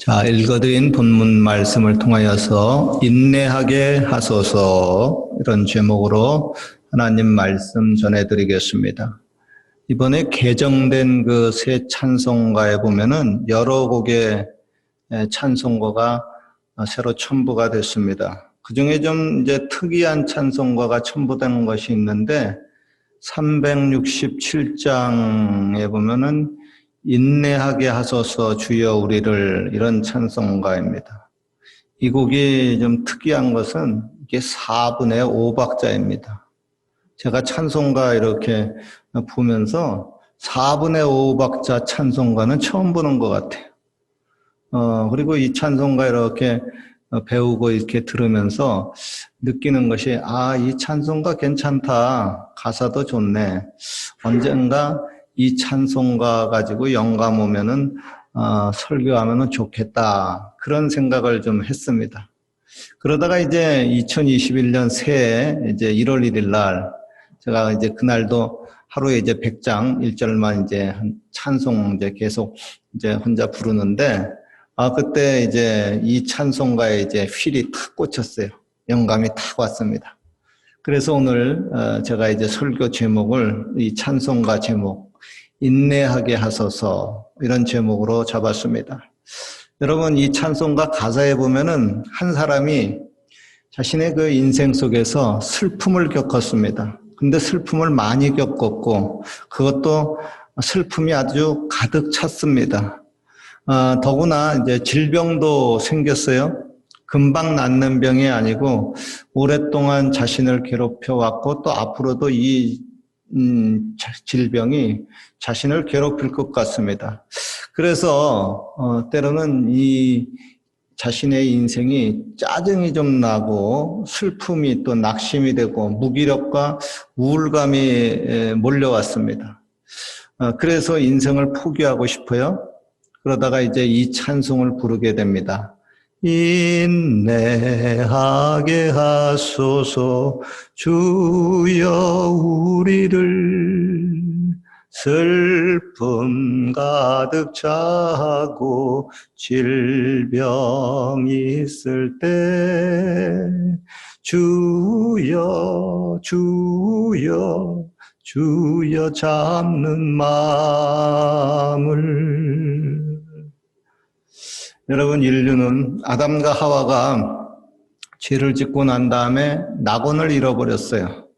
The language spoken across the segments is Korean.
자, 읽어드린 본문 말씀을 통하여서 인내하게 하소서 이런 제목으로 하나님 말씀 전해드리겠습니다. 이번에 개정된 그 새 찬송가에 보면은 여러 곡의 찬송가가 새로 첨부가 됐습니다. 그 중에 좀 이제 특이한 찬송가가 첨부된 것이 있는데 367장에 보면은 인내하게 하소서 주여 우리를, 이런 찬송가입니다. 이 곡이 좀 특이한 것은 이게 4분의 5박자입니다. 제가 찬송가 이렇게 보면서 4분의 5박자 찬송가는 처음 보는 것 같아요. 그리고 이 찬송가 이렇게 배우고 이렇게 들으면서 느끼는 것이, 이 찬송가 괜찮다. 가사도 좋네. 언젠가 이 찬송가 가지고 영감 오면은 설교하면은 좋겠다, 그런 생각을 좀 했습니다. 그러다가 이제 2021년 새해 이제 1월 1일 날 제가 이제 그날도 하루에 이제 100장 1절만 이제 찬송 이제 계속 이제 혼자 부르는데 그때 이제 이 찬송가에 이제 휠이 탁 꽂혔어요. 영감이 탁 왔습니다. 그래서 오늘 제가 이제 설교 제목을 이 찬송가 제목 인내하게 하소서, 이런 제목으로 잡았습니다. 여러분, 이 찬송가 가사에 보면은 한 사람이 자신의 그 인생 속에서 슬픔을 겪었습니다. 근데 슬픔을 많이 겪었고 그것도 슬픔이 아주 가득 찼습니다. 더구나 이제 질병도 생겼어요. 금방 낫는 병이 아니고 오랫동안 자신을 괴롭혀 왔고 또 앞으로도 이 질병이 자신을 괴롭힐 것 같습니다. 그래서 때로는 이 자신의 인생이 짜증이 좀 나고 슬픔이 또 낙심이 되고 무기력과 우울감이 몰려왔습니다. 그래서 인생을 포기하고 싶어요. 그러다가 이제 이 찬송을 부르게 됩니다. 인내하게 하소서 주여 우리를, 슬픔 가득 차고 질병 있을 때 주여 주여 주여 잡는 마음을. 여러분, 인류는 아담과 하와가 죄를 짓고 난 다음에 낙원을 잃어버렸어요.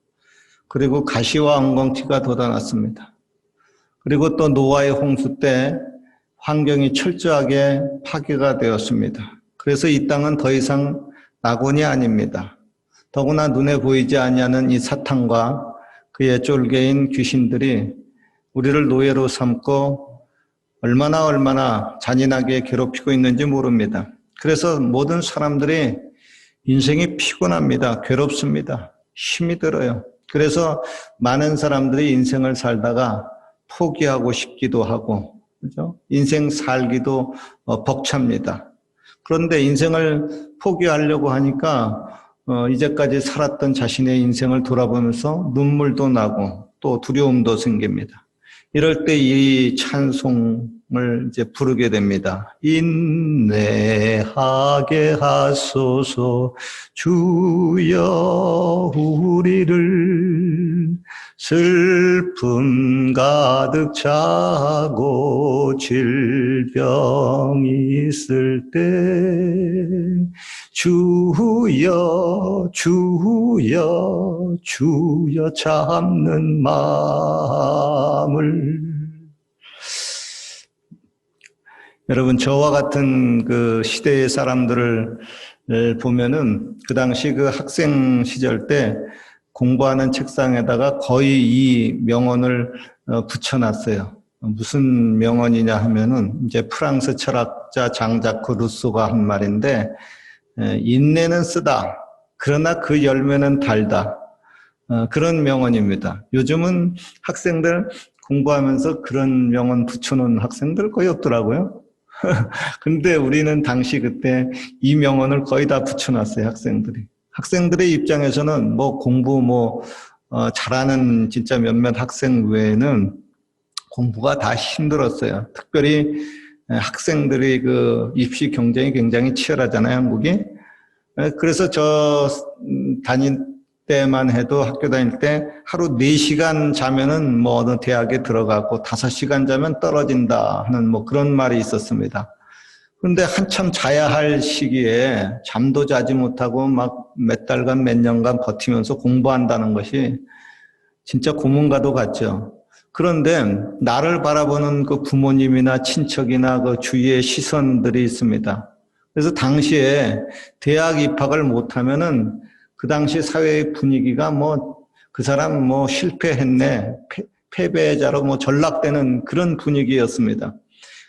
그리고 가시와 엉겅퀴가 돋아났습니다. 그리고 또 노아의 홍수 때 환경이 철저하게 파괴가 되었습니다. 그래서 이 땅은 더 이상 낙원이 아닙니다. 더구나 눈에 보이지 아니하는 이 사탄과 그의 쫄개인 귀신들이 우리를 노예로 삼고 얼마나 잔인하게 괴롭히고 있는지 모릅니다. 그래서 모든 사람들이 인생이 피곤합니다. 괴롭습니다. 힘이 들어요. 그래서 많은 사람들이 인생을 살다가 포기하고 싶기도 하고, 그죠? 인생 살기도 벅찹니다. 그런데 인생을 포기하려고 하니까 이제까지 살았던 자신의 인생을 돌아보면서 눈물도 나고 또 두려움도 생깁니다. 이럴 때 이 찬송을 이제 부르게 됩니다. 인내하게 하소서 주여 우리를, 슬픔 가득 차고 질병이 있을 때 주여 주여 주여 잡는 마음을. 여러분, 저와 같은 그 시대의 사람들을 보면은 그 당시 그 학생 시절 때 공부하는 책상에다가 거의 이 명언을 붙여놨어요. 무슨 명언이냐 하면은 이제 프랑스 철학자 장자크 루소가 한 말인데, 인내는 쓰다, 그러나 그 열매는 달다. 그런 명언입니다. 요즘은 학생들 공부하면서 그런 명언 붙여놓은 학생들 거의 없더라고요. 근데 우리는 당시 그때 이 명언을 거의 다 붙여놨어요, 학생들이. 학생들의 입장에서는 뭐 공부 잘하는 진짜 몇몇 학생 외에는 공부가 다 힘들었어요. 특별히 학생들이 그 입시 경쟁이 굉장히 치열하잖아요, 한국이. 그래서 저 다닐 때만 해도 학교 다닐 때 하루 4시간 자면은 뭐 어느 대학에 들어가고 5시간 자면 떨어진다 하는 뭐 그런 말이 있었습니다. 그런데 한참 자야 할 시기에 잠도 자지 못하고 막 몇 달간 몇 년간 버티면서 공부한다는 것이 진짜 고문과도 같죠. 그런데 나를 바라보는 그 부모님이나 친척이나 그 주위의 시선들이 있습니다. 그래서 당시에 대학 입학을 못하면은 그 당시 사회의 분위기가 뭐 그 사람 뭐 실패했네, 패배자로 뭐 전락되는 그런 분위기였습니다.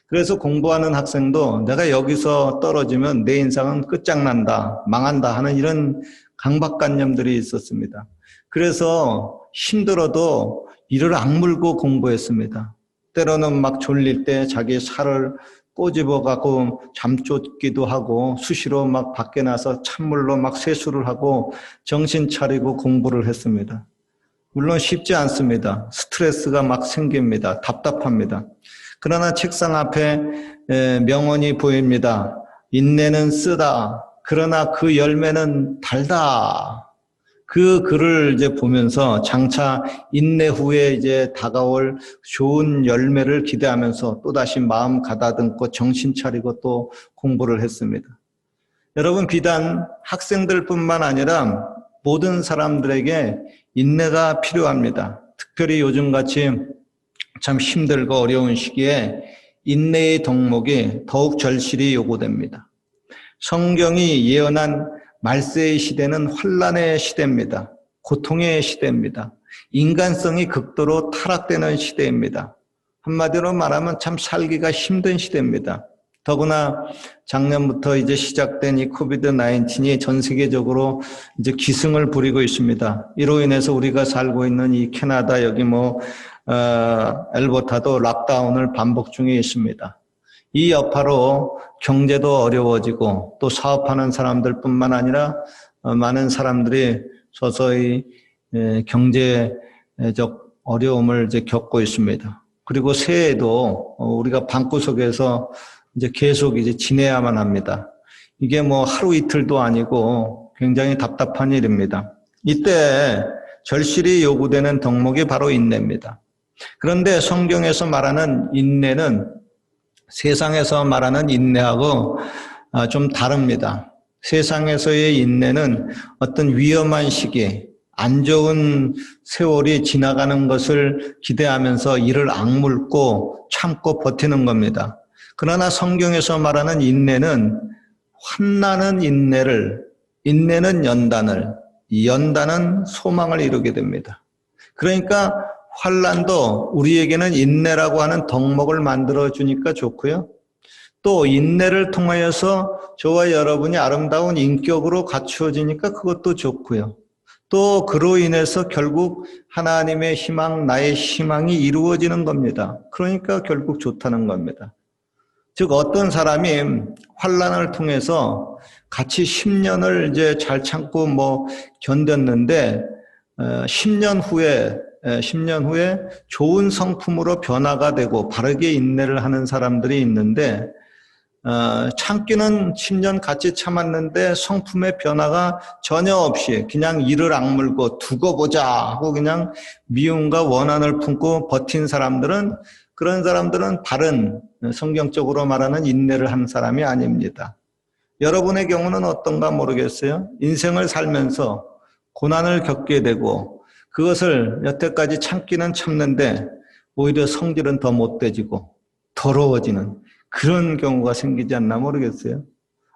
그래서 공부하는 학생도 내가 여기서 떨어지면 내 인생은 끝장난다, 망한다 하는 이런 강박관념들이 있었습니다. 그래서 힘들어도 이를 악물고 공부했습니다. 때로는 막 졸릴 때 자기 살을 꼬집어가고 잠쫓기도 하고 수시로 막 밖에 나서 찬물로 막 세수를 하고 정신 차리고 공부를 했습니다. 물론 쉽지 않습니다. 스트레스가 막 생깁니다. 답답합니다. 그러나 책상 앞에 명언이 보입니다. 인내는 쓰다. 그러나 그 열매는 달다. 그 글을 이제 보면서 장차 인내 후에 이제 다가올 좋은 열매를 기대하면서 또다시 마음 가다듬고 정신 차리고 또 공부를 했습니다. 여러분, 비단 학생들뿐만 아니라 모든 사람들에게 인내가 필요합니다. 특별히 요즘같이 참 힘들고 어려운 시기에 인내의 덕목이 더욱 절실히 요구됩니다. 성경이 예언한 말세의 시대는 환난의 시대입니다. 고통의 시대입니다. 인간성이 극도로 타락되는 시대입니다. 한마디로 말하면 참 살기가 힘든 시대입니다. 더구나 작년부터 이제 시작된 이 코비드-19이 전 세계적으로 이제 기승을 부리고 있습니다. 이로 인해서 우리가 살고 있는 이 캐나다 여기 엘버타도 락다운을 반복 중에 있습니다. 이 여파로 경제도 어려워지고 또 사업하는 사람들뿐만 아니라 많은 사람들이 서서히 경제적 어려움을 이제 겪고 있습니다. 그리고 새해에도 우리가 방구석에서 이제 계속 이제 지내야만 합니다. 이게 뭐 하루 이틀도 아니고 굉장히 답답한 일입니다. 이때 절실히 요구되는 덕목이 바로 인내입니다. 그런데 성경에서 말하는 인내는 세상에서 말하는 인내하고 좀 다릅니다. 세상에서의 인내는 어떤 위험한 시기, 안 좋은 세월이 지나가는 것을 기대하면서 이를 악물고 참고 버티는 겁니다. 그러나 성경에서 말하는 인내는 환난은 인내를, 인내는 연단을, 연단은 소망을 이루게 됩니다. 그러니까 환난도 우리에게는 인내라고 하는 덕목을 만들어 주니까 좋고요. 또 인내를 통하여서 저와 여러분이 아름다운 인격으로 갖추어지니까 그것도 좋고요. 또 그로 인해서 결국 하나님의 희망, 나의 희망이 이루어지는 겁니다. 그러니까 결국 좋다는 겁니다. 즉 어떤 사람이 환난을 통해서 같이 10년을 이제 잘 참고 견뎠는데 10년 후에 좋은 성품으로 변화가 되고 바르게 인내를 하는 사람들이 있는데 참기는 10년 같이 참았는데 성품의 변화가 전혀 없이 그냥 이를 악물고 두고 보자 하고 그냥 미움과 원한을 품고 버틴 사람들은 그런 사람들은 바른 성경적으로 말하는 인내를 한 사람이 아닙니다. 여러분의 경우는 어떤가 모르겠어요. 인생을 살면서 고난을 겪게 되고 그것을 여태까지 참기는 참는데 오히려 성질은 더 못돼지고 더러워지는 그런 경우가 생기지 않나 모르겠어요.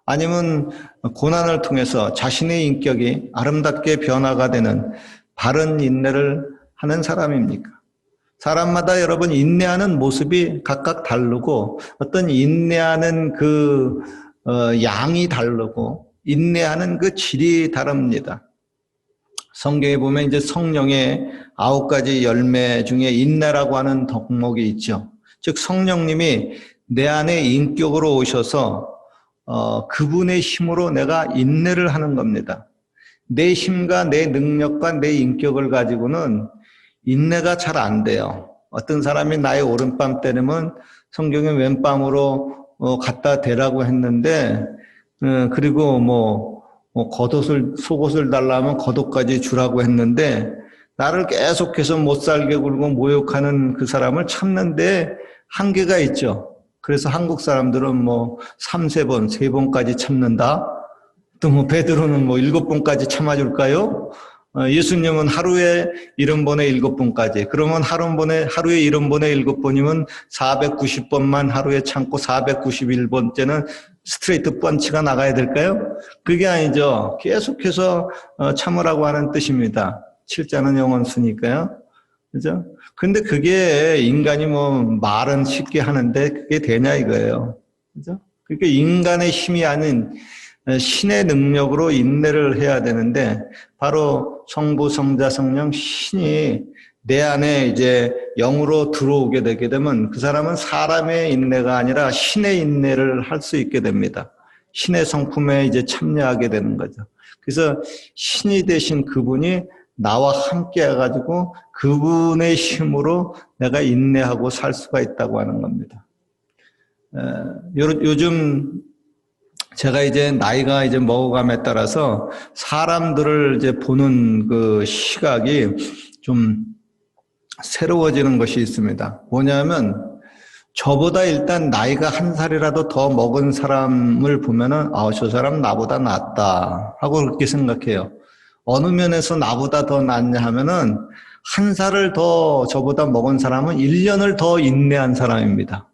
아니면 고난을 통해서 자신의 인격이 아름답게 변화가 되는 바른 인내를 하는 사람입니까? 사람마다 여러분 인내하는 모습이 각각 다르고 어떤 인내하는 그 양이 다르고 인내하는 그 질이 다릅니다. 성경에 보면 이제 성령의 9가지 열매 중에 인내라고 하는 덕목이 있죠. 즉 성령님이 내 안에 인격으로 오셔서 그분의 힘으로 내가 인내를 하는 겁니다. 내 힘과 내 능력과 내 인격을 가지고는 인내가 잘 안 돼요. 어떤 사람이 나의 오른밤 때리면 성경의 왼밤으로 갖다 대라고 했는데, 그리고 속옷을 달라면 겉옷까지 주라고 했는데, 나를 계속해서 못 살게 굴고 모욕하는 그 사람을 참는데 한계가 있죠. 그래서 한국 사람들은 3-4번, 3번까지 참는다. 또 베드로는 7번까지 참아줄까요? 예수님은 하루에 70번에 7번까지. 그러면 하루에 70번에 7번이면 490번만 하루에 참고 491번째는 스트레이트 펀치가 나가야 될까요? 그게 아니죠. 계속해서 참으라고 하는 뜻입니다. 7자는 영원수니까요. 그죠? 근데 그게 인간이 말은 쉽게 하는데 그게 되냐 이거예요. 그죠? 그러니까 인간의 힘이 아닌 신의 능력으로 인내를 해야 되는데 바로 성부, 성자, 성령, 신이 내 안에 이제 영으로 들어오게 되게 되면 그 사람은 사람의 인내가 아니라 신의 인내를 할 수 있게 됩니다. 신의 성품에 이제 참여하게 되는 거죠. 그래서 신이 되신 그분이 나와 함께 해가지고 그분의 힘으로 내가 인내하고 살 수가 있다고 하는 겁니다. 요즘 제가 이제 나이가 이제 먹어감에 따라서 사람들을 이제 보는 그 시각이 좀 새로워지는 것이 있습니다. 뭐냐면 저보다 일단 나이가 1살이라도 더 먹은 사람을 보면은 저 사람 나보다 낫다 하고 그렇게 생각해요. 어느 면에서 나보다 더 낫냐 하면은 1살을 더 저보다 먹은 사람은 1년을 더 인내한 사람입니다.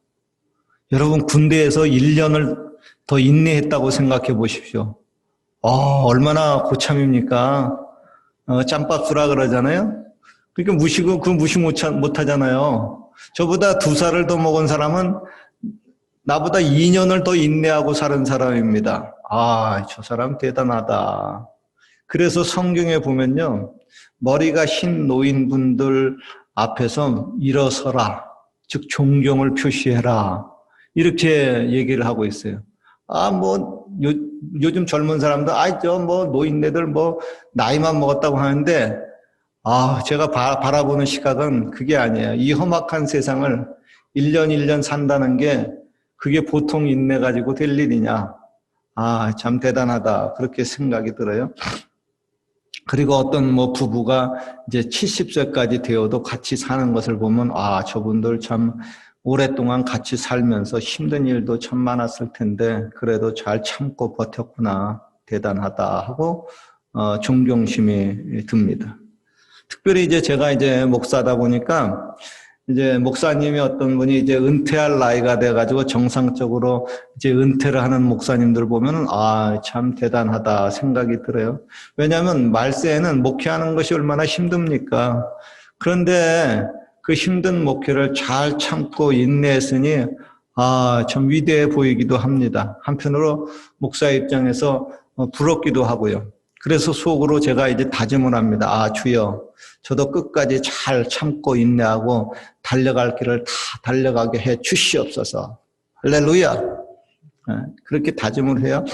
여러분 군대에서 1년을 더 인내했다고 생각해 보십시오. 얼마나 고참입니까? 짬밥수라 그러잖아요. 그러니까 무시 못 하잖아요. 저보다 2살을 더 먹은 사람은 나보다 2년을 더 인내하고 사는 사람입니다. 저 사람 대단하다. 그래서 성경에 보면요, 머리가 흰 노인분들 앞에서 일어서라, 즉 존경을 표시해라, 이렇게 얘기를 하고 있어요. 요즘 젊은 사람들, 노인네들 나이만 먹었다고 하는데, 제가 바라보는 시각은 그게 아니에요. 이 험악한 세상을 1년 1년 산다는 게 그게 보통 인내 가지고 될 일이냐. 참 대단하다. 그렇게 생각이 들어요. 그리고 어떤 부부가 이제 70세까지 되어도 같이 사는 것을 보면, 저분들 참 오랫동안 같이 살면서 힘든 일도 참 많았을 텐데, 그래도 잘 참고 버텼구나. 대단하다 하고, 존경심이 듭니다. 특별히 이제 제가 이제 목사다 보니까 이제 목사님이 어떤 분이 이제 은퇴할 나이가 돼가지고 정상적으로 이제 은퇴를 하는 목사님들 보면은 참 대단하다 생각이 들어요. 왜냐하면 말세에는 목회하는 것이 얼마나 힘듭니까? 그런데 그 힘든 목회를 잘 참고 인내했으니 참 위대해 보이기도 합니다. 한편으로 목사 입장에서 부럽기도 하고요. 그래서 속으로 제가 이제 다짐을 합니다. 주여, 저도 끝까지 잘 참고 인내하고 달려갈 길을 다 달려가게 해 주시옵소서. 할렐루야. 그렇게 다짐을 해요.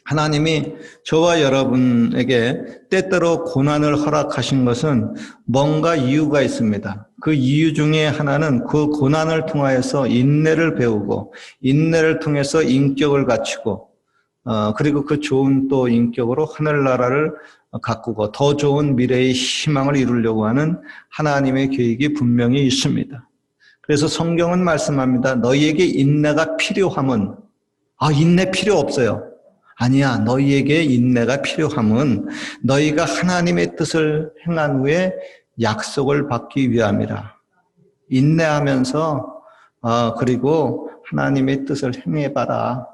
하나님이 저와 여러분에게 때때로 고난을 허락하신 것은 뭔가 이유가 있습니다. 그 이유 중에 하나는 그 고난을 통하여서 인내를 배우고 인내를 통해서 인격을 갖추고 그리고 그 좋은 또 인격으로 하늘나라를 가꾸고 더 좋은 미래의 희망을 이루려고 하는 하나님의 계획이 분명히 있습니다. 그래서 성경은 말씀합니다. 너희에게 인내가 필요함은 인내 필요 없어요. 아니야. 너희에게 인내가 필요함은 너희가 하나님의 뜻을 행한 후에 약속을 받기 위함이라. 인내하면서 그리고 하나님의 뜻을 행해봐라.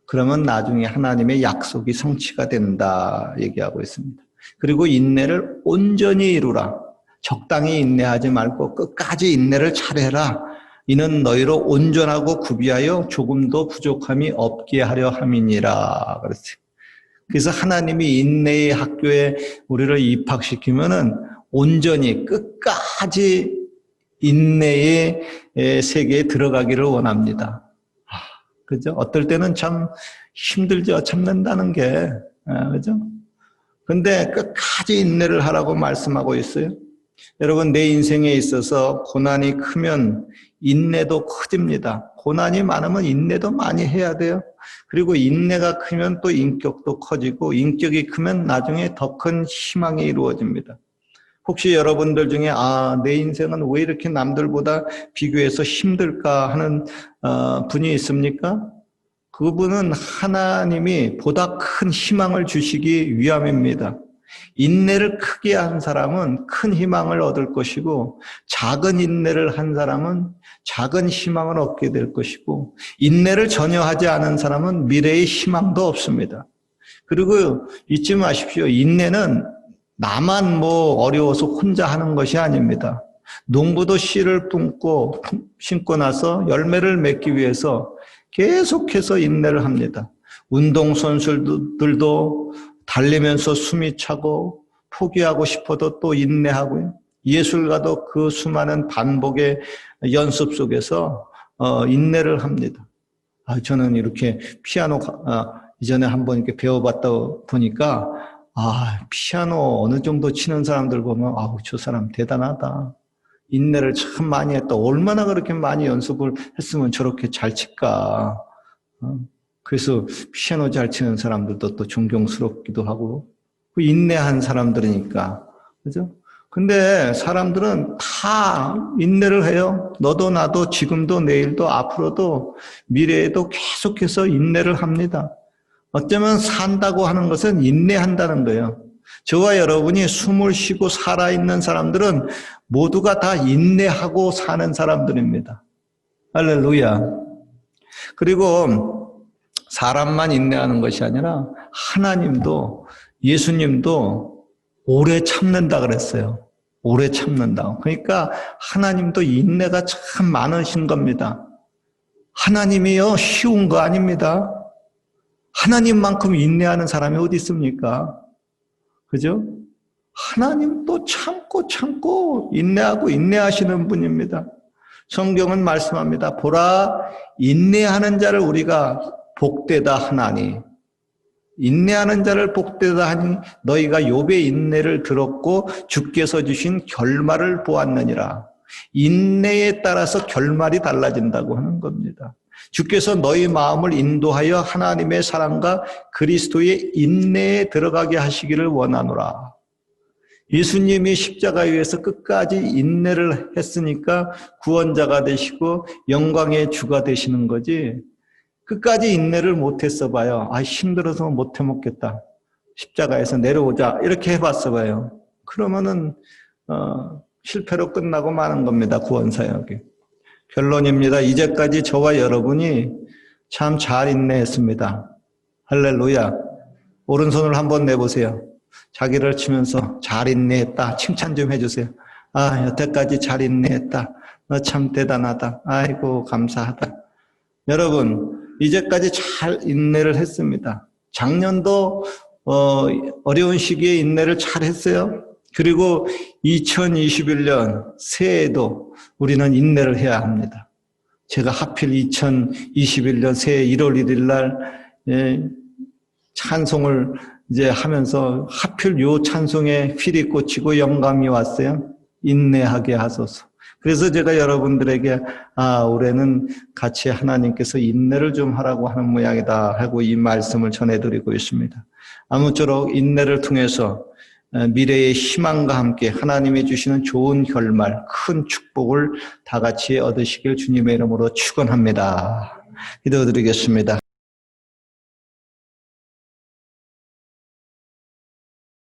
그러면 나중에 하나님의 약속이 성취가 된다 얘기하고 있습니다. 그리고 인내를 온전히 이루라. 적당히 인내하지 말고 끝까지 인내를 잘해라. 이는 너희로 온전하고 구비하여 조금도 부족함이 없게 하려 함이니라. 그렇지. 그래서 하나님이 인내의 학교에 우리를 입학시키면은 온전히 끝까지 인내의 세계에 들어가기를 원합니다. 그죠? 어떨 때는 참 힘들죠. 참는다는 게. 그죠? 근데 끝까지 인내를 하라고 말씀하고 있어요. 여러분, 내 인생에 있어서 고난이 크면 인내도 커집니다. 고난이 많으면 인내도 많이 해야 돼요. 그리고 인내가 크면 또 인격도 커지고, 인격이 크면 나중에 더 큰 희망이 이루어집니다. 혹시 여러분들 중에 내 인생은 왜 이렇게 남들보다 비교해서 힘들까 하는 분이 있습니까? 그분은 하나님이 보다 큰 희망을 주시기 위함입니다. 인내를 크게 한 사람은 큰 희망을 얻을 것이고, 작은 인내를 한 사람은 작은 희망을 얻게 될 것이고, 인내를 전혀 하지 않은 사람은 미래의 희망도 없습니다. 그리고 잊지 마십시오. 인내는 나만 어려워서 혼자 하는 것이 아닙니다. 농부도 씨를 심고 나서 열매를 맺기 위해서 계속해서 인내를 합니다. 운동선수들도 달리면서 숨이 차고 포기하고 싶어도 또 인내하고요. 예술가도 그 수많은 반복의 연습 속에서 인내를 합니다. 저는 이렇게 피아노 이전에 한번 이렇게 배워봤다 보니까 피아노 어느 정도 치는 사람들 보면 저 사람 대단하다. 인내를 참 많이 했다. 얼마나 그렇게 많이 연습을 했으면 저렇게 잘 칠까. 그래서 피아노 잘 치는 사람들도 또 존경스럽기도 하고, 인내한 사람들이니까. 그죠? 근데 사람들은 다 인내를 해요. 너도 나도 지금도 내일도 앞으로도 미래에도 계속해서 인내를 합니다. 어쩌면 산다고 하는 것은 인내한다는 거예요. 저와 여러분이 숨을 쉬고 살아있는 사람들은 모두가 다 인내하고 사는 사람들입니다. 할렐루야. 그리고 사람만 인내하는 것이 아니라 하나님도, 예수님도 오래 참는다 그랬어요. 오래 참는다. 그러니까 하나님도 인내가 참 많으신 겁니다. 하나님이요, 쉬운 거 아닙니다. 하나님만큼 인내하는 사람이 어디 있습니까? 그죠? 하나님도 참고 인내하고 인내하시는 분입니다. 성경은 말씀합니다. 보라, 인내하는 자를 우리가 복되다 하나니, 인내하는 자를 복되다 하니 너희가 욥의 인내를 들었고 주께서 주신 결말을 보았느니라. 인내에 따라서 결말이 달라진다고 하는 겁니다. 주께서 너희 마음을 인도하여 하나님의 사랑과 그리스도의 인내에 들어가게 하시기를 원하노라. 예수님이 십자가에 의해서 끝까지 인내를 했으니까 구원자가 되시고 영광의 주가 되시는 거지, 끝까지 인내를 못했어 봐요. 힘들어서 못 해먹겠다, 십자가에서 내려오자, 이렇게 해봤어 봐요. 그러면은 실패로 끝나고 마는 겁니다. 구원사역이. 결론입니다. 이제까지 저와 여러분이 참 잘 인내했습니다. 할렐루야. 오른손을 한번 내보세요. 자기를 치면서 잘 인내했다, 칭찬 좀 해주세요. 여태까지 잘 인내했다. 너 참 대단하다. 아이고 감사하다. 여러분, 이제까지 잘 인내를 했습니다. 작년도 어려운 시기에 인내를 잘 했어요. 그리고 2021년 새해에도 우리는 인내를 해야 합니다. 제가 하필 2021년 새해 1월 1일 날 찬송을 이제 하면서 하필 요 찬송에 휠이 꽂히고 영감이 왔어요. 인내하게 하소서. 그래서 제가 여러분들에게 올해는 같이 하나님께서 인내를 좀 하라고 하는 모양이다 하고 이 말씀을 전해드리고 있습니다. 아무쪼록 인내를 통해서 미래의 희망과 함께 하나님이 주시는 좋은 결말, 큰 축복을 다 같이 얻으시길 주님의 이름으로 축원합니다. 기도드리겠습니다.